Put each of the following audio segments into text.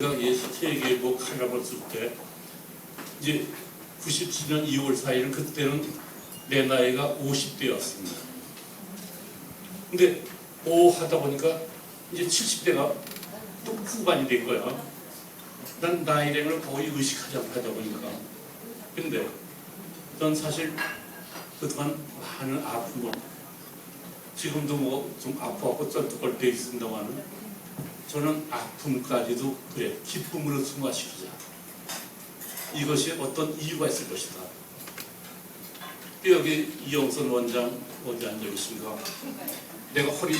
제가 세계일보 칼럼을 쓸 때 이제 97년 2월 4일 그때는 내 나이가 50대였습니다. 근데 하다 보니까 이제 70대가 또 후반이 된 거야. 난 나이랭을 거의 의식하지 않고 하다 보니까. 근데 전 사실 그동안 많은 아픔을 지금도 뭐 좀 아프고 쩔뚝거릴 때 있습니다만 저는 아픔까지도 그래 기쁨으로 승화시키자. 이것이 어떤 이유가 있을 것이다. 여기 이영선 원장 어디 앉아 계신가? 내가 허리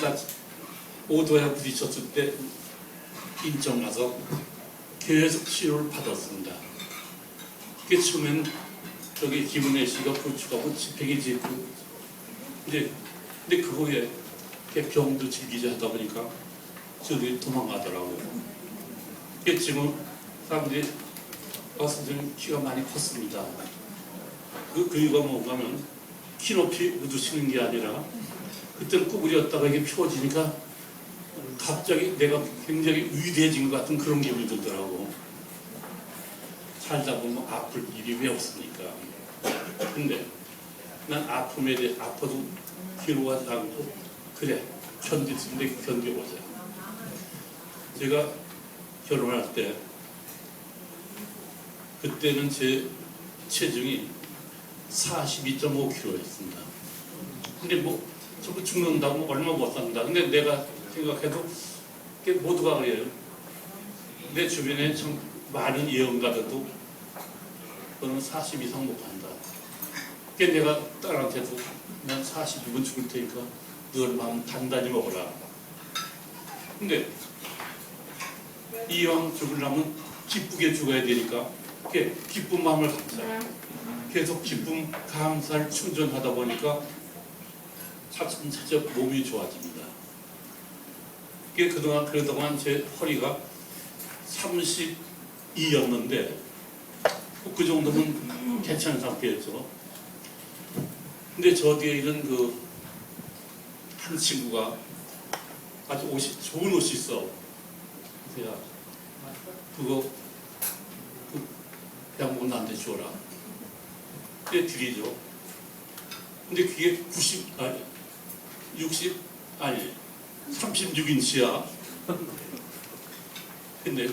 오도에 부딪혔을 때 인천 가서 계속 치료를 받았습니다. 그게 처음엔 저기 김은혜 씨가 구축하고 집행이 짓고 근데 그거에 병도 즐기자 하다 보니까 저들이 도망가더라고요. 그게 지금 사람들이 선생님 키가 많이 컸습니다. 그 이유가 뭔가 하면 키 높이 웃으시는 게 아니라 그때는 구부렸다가 이게 펴지니까 갑자기 내가 굉장히 위대해진 것 같은 그런 기분이 들더라고. 살다 보면 아플 일이 왜 없습니까? 근데 난 아픔에 대해 아파도 괴로워하지 않고 그래 견딜 수 있는데 견뎌보자. 제가 결혼할 때 그때는 제 체중이 42.5kg였습니다. 근데 뭐 전부 죽는다고 얼마 못 산다. 근데 내가 생각해도 모두가 그래요. 내 주변에 참 많은 예언가들도 너는 40 이상 못 간다. 그게 내가 딸한테도 난 42분 죽을 테니까 너 마음 단단히 먹어라. 근데 이왕 죽으려면 기쁘게 죽어야 되니까 기쁜 마음을 갖자. 계속 기쁨, 감사를 충전하다 보니까 차츰차츰 몸이 좋아집니다. 그동안 제 허리가 32였는데 그 정도면 괜찮은 상태였죠. 근데 저 뒤에 있는 한 친구가 아주 좋은 옷이 있어. 그래서 그거 양복 나한테 주어라. 그게 드리죠. 근데 그게 36인치야. 근데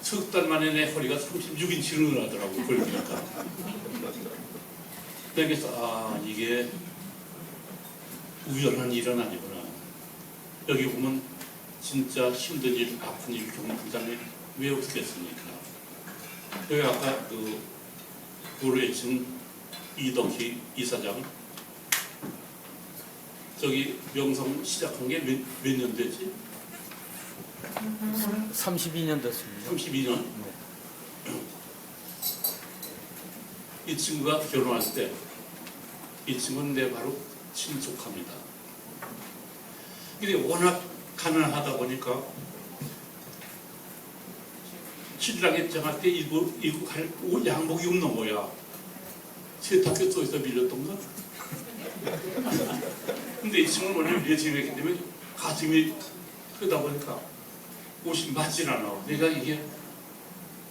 석 달 만에 내 허리가 36인치로 늘어나더라고. 그걸 보니까. 그래서 이게 우연한 일은 아니구나. 여기 보면 진짜 힘든 일, 아픈 일 겪는 사람이 왜 없겠습니까? 여기 아까 노래친 이덕희 이사장 저기 명성 시작한 게 몇 년 됐지? 32년 됐습니다. 32년? 네. 이 친구가 결혼할 때 이 친구는 내 바로 친족합니다. 근데 워낙 가난하다 보니까 신랑 입장할 때 입고 갈 양복이 없는 거야. 세탁소에서 밀렸던가? 근데 이 친구는 원래 내심했기 때문에 가슴이 크다 보니까 옷이 맞질 않아. 내가 이게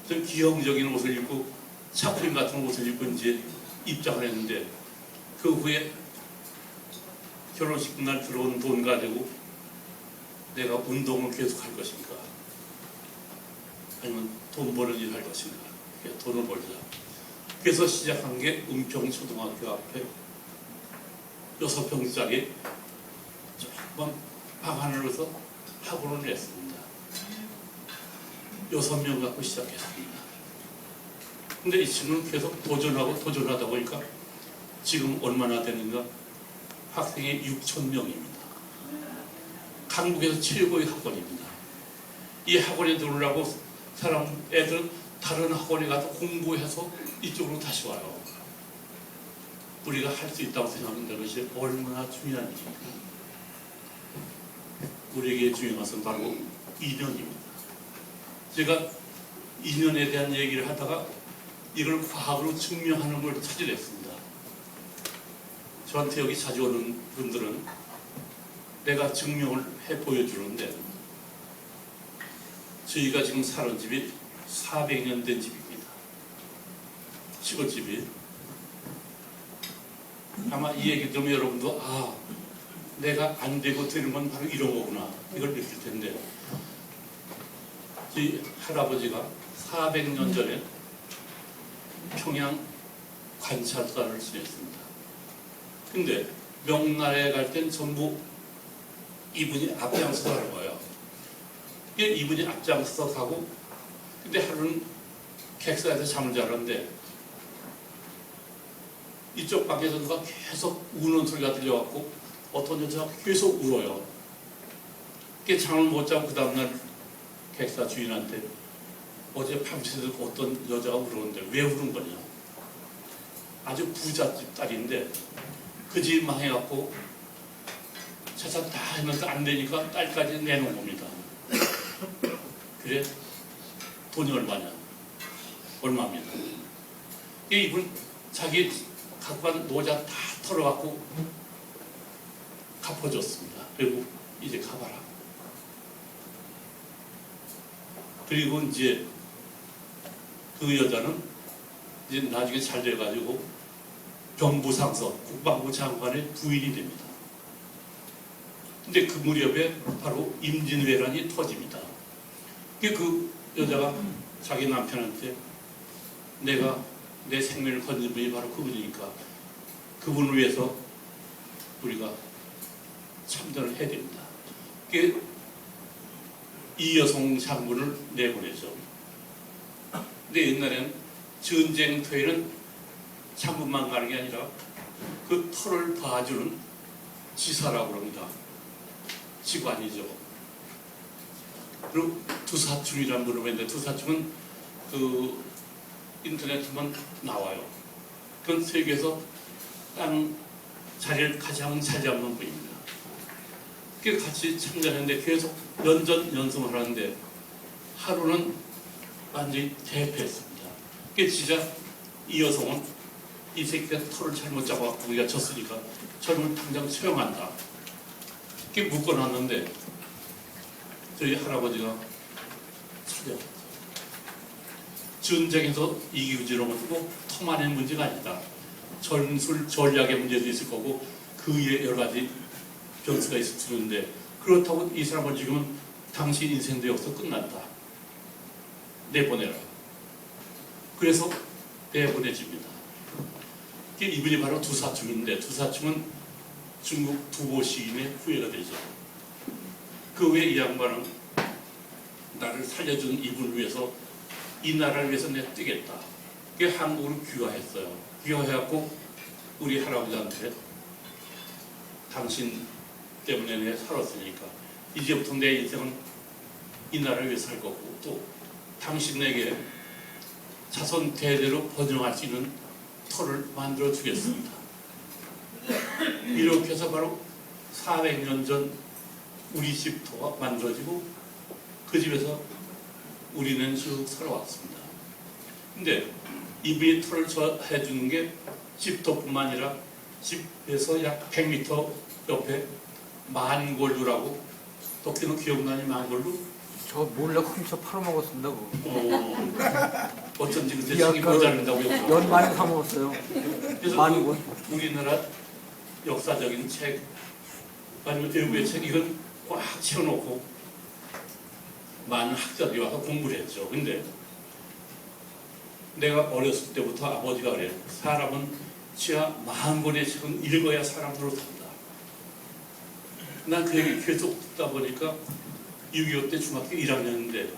좀 기형적인 옷을 입고 차프린 같은 옷을 입고 이제 입장을 했는데 그 후에 결혼식 날 들어온 돈 가지고 내가 운동을 계속 할 것인가 아니면 돈 버는 일 할 것인가. 돈을 벌자. 그래서 시작한 게 은평초등학교 앞에 6평짜리 조금 방 하나로서 학원을 냈습니다. 6명 갖고 시작했습니다. 근데 이 친구는 계속 도전하다 보니까 지금 얼마나 되는가? 학생이 6,000명입니다. 강북에서 최고의 학원입니다. 이 학원에 들어오려고 애들 다른 학원에 가서 공부해서 이쪽으로 다시 와요. 우리가 할 수 있다고 생각하는 것이 얼마나 중요한 일입니까? 우리에게 중요한 것은 바로 인연입니다. 제가 인연에 대한 얘기를 하다가 이걸 과학으로 증명하는 걸 찾아냈습니다. 저한테 여기 자주 오는 분들은 내가 증명을 해 보여주는데 저희가 지금 사는 집이 400년 된 집입니다. 시골집이. 아마 이 얘기 들으면 여러분도 내가 안 되고 되는 건 바로 이런 거구나 이걸 느낄 텐데, 저희 할아버지가 400년 전에 평양 관찰사를 지냈습니다. 근데 명나라에 갈 땐 전부 이분이 앞장서서 가는 거예요. 이분이 앞장서서 가고, 근데 하루는 객사에서 잠을 자는데 이쪽 방에서 누가 계속 우는 소리가 들려갖고 어떤 여자가 계속 울어요. 잠을 못 자고 그 다음날 객사 주인한테 어제 밤새도록 어떤 여자가 울었는데 왜 우는 거냐. 아주 부잣집 딸인데 그 집 망해갖고 차차 다 했는데 안 되니까 딸까지 내놓은 겁니다. 그래? 돈이 얼마냐? 얼마입니다. 이분 자기 갖고 간 노자 다 털어갖고 갚아줬습니다. 그리고 이제 가봐라. 그리고 이제 그 여자는 이제 나중에 잘 돼가지고 경부상서 국방부 장관의 부인이 됩니다. 근데 그 무렵에 바로 임진왜란이 터집니다. 그 여자가 자기 남편한테 내가 내 생명을 건진 분이 바로 그분이니까 그분을 위해서 우리가 참전을 해야 됩니다. 이여송 장군을 내보내죠. 근데 옛날에는 전쟁터에는 장군만 가는 게 아니라 그 터를 봐주는 지사라고 합니다. 직관이죠. 그리고 두사충이라는 분을 했는데 두사충은 그 인터넷에만 나와요. 그건 세계에서 땅 자리를 가장 잘 잡는 분입니다. 같이 참전했는데 계속 연전연승을 하는데 하루는 완전히 대패했습니다. 진짜 이 여성은 이 새끼가 털을 잘못 잡아갖고 우리가 졌으니까 저를 당장 처형한다. 묶어놨는데 저희 할아버지가 찾아왔죠. 전쟁에서 이기지로 못하고 터만의 문제가 아니다. 전술 전략의 문제도 있을 거고 그 위에 여러 가지 변수가 있을 수 있는데, 그렇다고 이 사람은 지금은 당신 인생도 여기서 끝난다. 내보내라. 그래서 내보내집니다. 이분이 바로 두사충인데, 두사충은 중국 두보 시인의 후예가 되죠. 그 외에 이 양반은 나를 살려준 이분을 위해서 이 나라를 위해서 내가 뛰겠다. 한국으로 귀화했어요. 귀화해갖고 우리 할아버지한테 당신 때문에 내가 살았으니까 이제부터 내 인생은 이 나라를 위해 살 거고, 또 당신에게 자손 대대로 번영할 수 있는 터를 만들어 주겠습니다. 이렇게 해서 바로 400년 전 우리 집 터가 만들어지고 그 집에서 우리는 쭉 살아왔습니다. 근데 이분이 터를 해주는 게 집터뿐만 아니라 집에서 약 100m 옆에 만골루라고, 도끼는 기억나니 만골루? 저 몰래 훔쳐 팔아먹었습니다. 어쩐지 그때 책이 모자른다고 연 많이 사먹었어요. 그래서 만골. 우리나라 역사적인 책 아니면 외국의 책 이건 꽉 채워놓고 많은 학자들이 와서 공부를 했죠. 근데 내가 어렸을 때부터 아버지가 그래요. 사람은 지하 10,000권의 책은 읽어야 사람으로 산다. 난 그 얘기 계속 듣다 보니까 6.25 때 중학교 1학년인데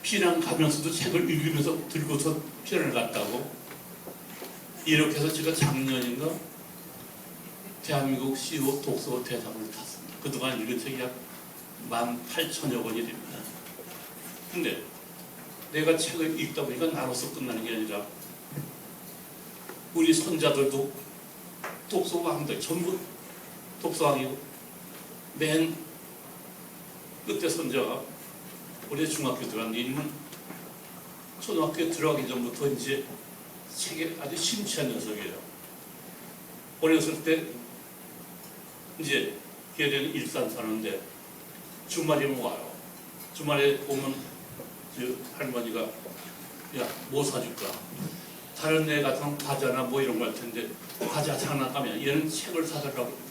피난 가면서도 책을 읽으면서 들고서 피난을 갔다고. 이렇게 해서 제가 작년인가 대한민국 CEO 독서 대상을 탔습니다. 그동안 읽은 책이 약 18,000여 권이 됩니다. 근데 내가 책을 읽다 보니까 나로서 끝나는 게 아니라 우리 손자들도 독서왕들 전부 독서왕이고, 맨 끝에 손자가 올해 중학교 들어간 이는 초등학교에 들어가기 전부터 이제 책에 아주 심취한 녀석이에요. 어렸을 때 이제 걔는 일산 사는데 주말이면 와요. 주말에 오면 저 할머니가 야, 뭐 사줄까? 다른 애 같으면 과자나 뭐 이런 거 할 텐데 과자 장난감이야. 얘는 책을 사달라고 합니다.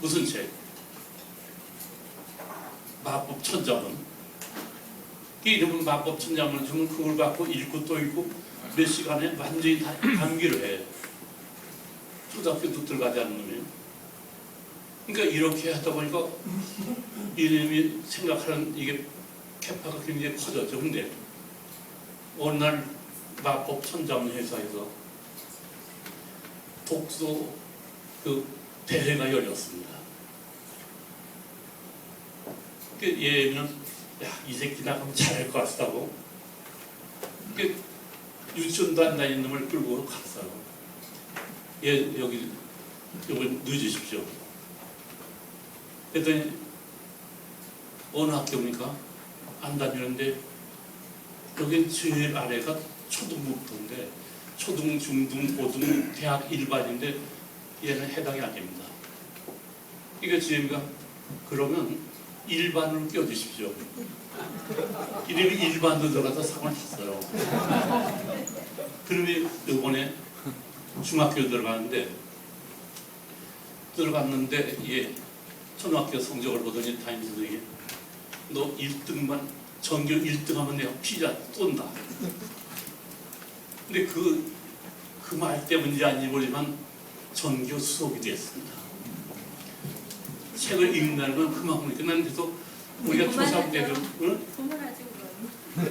무슨 책? 마법 천자문. 그 이름은 마법 천자문 주면 그걸 갖고 읽고 또 읽고 몇 시간에 완전히 다 감기를 해. 초등학교도 들어가지 않는 놈이. 그러니까 이렇게 하다 보니까 이놈이 생각하는 이게 캐파가 굉장히 커졌죠. 근데 어느 날 마법 천자문 회사에서 독서 그 대회가 열렸습니다. 그 얘는 야, 이 새끼 나가면 잘할 것 같다고. 그 유치원도 안 다니는 놈을 끌고 갔어요. 얘 여기 늦으십시오. 그랬더니 어느 학교입니까? 안 다니는데 여긴 제일 아래가 초등부터인데 초등, 중등, 고등, 대학 일반인데 얘는 해당이 아닙니다. 이게 지혜가 그러면 일반으로 껴주십시오. 이름이 일반으로 들어가서 상을 탔어요. 그러면 이번에 중학교 들어갔는데 예, 초등학교 성적을 보더니 담임선생님이 너 1등만 전교 1등하면 내가 피자 쏜다. 근데 그 말 때문인지 아닌지 모르지만 전교 수석이 됐습니다. 책을 읽는다는 건 그만큼 끝났는데도 우리가 초삼 때도 그만하지 그럼.